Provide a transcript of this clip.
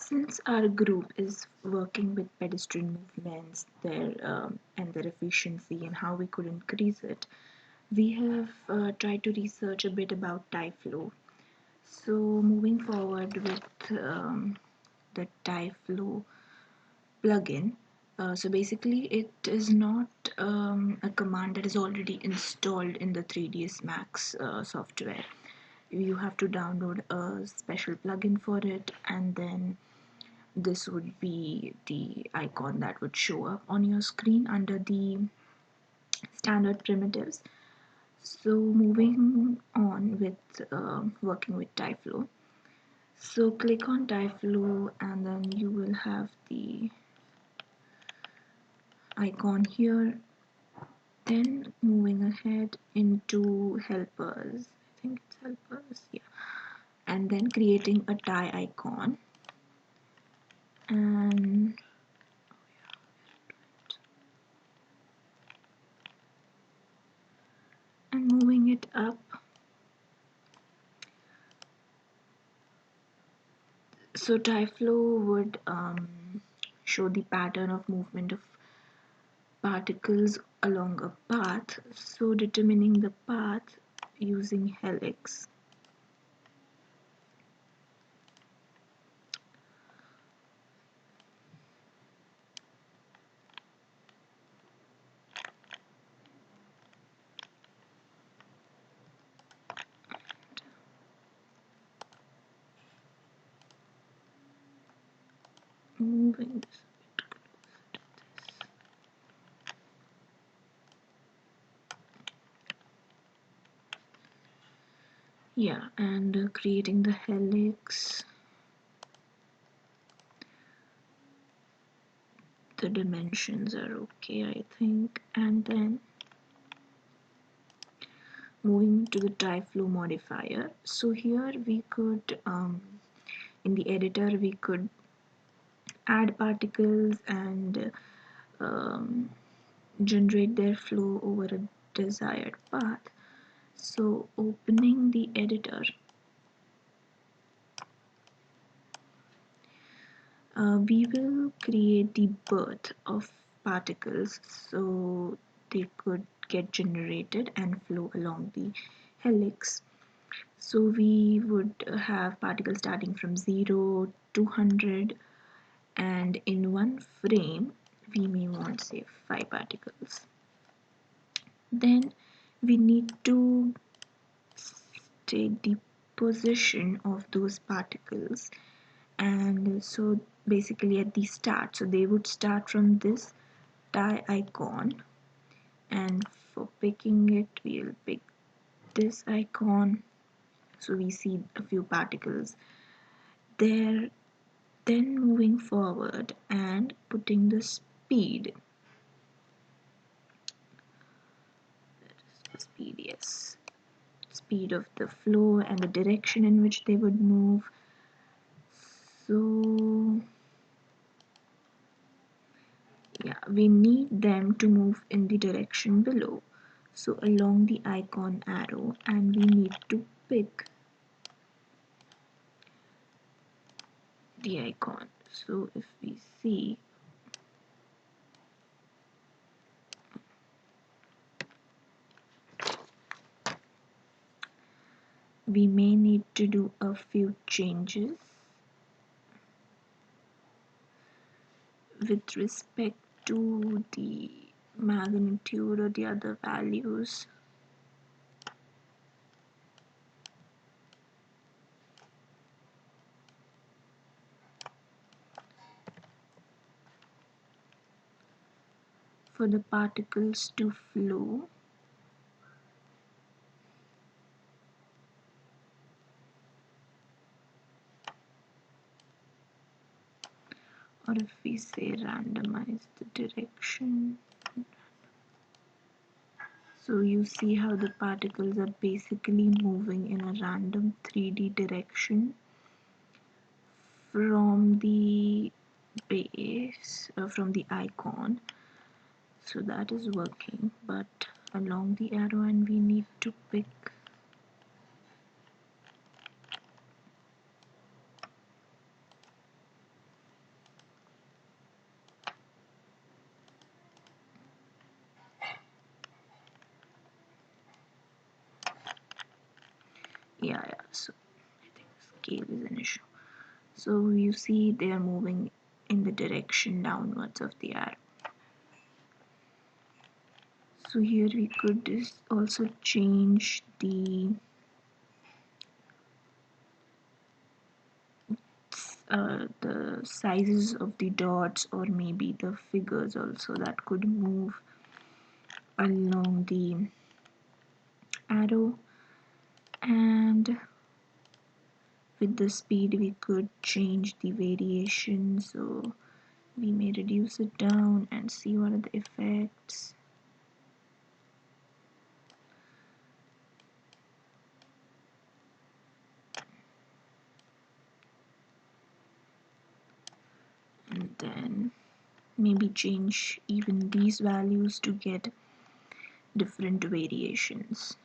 Since our group is working with pedestrian movements, and their efficiency and how we could increase it, we have tried to research a bit about TyFlow. So moving forward with the TyFlow plugin. So basically, it is not a command that is already installed in the 3ds Max software. You have to download a special plugin for it, and then this would be the icon that would show up on your screen under the standard primitives. So moving on with working with TyFlow. So click on TyFlow and then you will have the icon here. Then moving ahead into helpers. I think it's helpers, yeah. And then creating a Ty icon. And moving it up. So TyFlow would show the pattern of movement of particles along a path. So determining the path using helix. Moving this a bit closer to this. Yeah, and creating the helix. The dimensions are okay, I think. And then moving to the TyFlow modifier. So here we could, in the editor, we could add particles and um, generate their flow over a desired path. So opening the editor, we will create the birth of particles so they could get generated and flow along the helix. So we would have particles starting from 0 to 100, and in one frame we may want, say, 5 particles. Then we need to state the position of those particles, and so basically at the start, so they would start from this Ty icon, and for picking it we'll pick this icon, so we see a few particles there. Then moving forward and putting the speed, yes, speed of the flow and the direction in which they would move. So yeah, we need them to move in the direction below, so along the icon arrow, and we need to pick the icon. So if we see, we may need to do a few changes with respect to the magnitude or the other values. For the particles to flow, or if we say randomize the direction, so you see how the particles are basically moving in a random 3D direction from the base, from the icon. So that is working, but along the arrow, and we need to pick yeah, so I think scale is an issue. So you see they are moving in the direction downwards of the arrow. So here we could also change the sizes of the dots, or maybe the figures also that could move along the arrow. And with the speed we could change the variation, so we may reduce it down and see what are the effects. And then maybe change even these values to get different variations.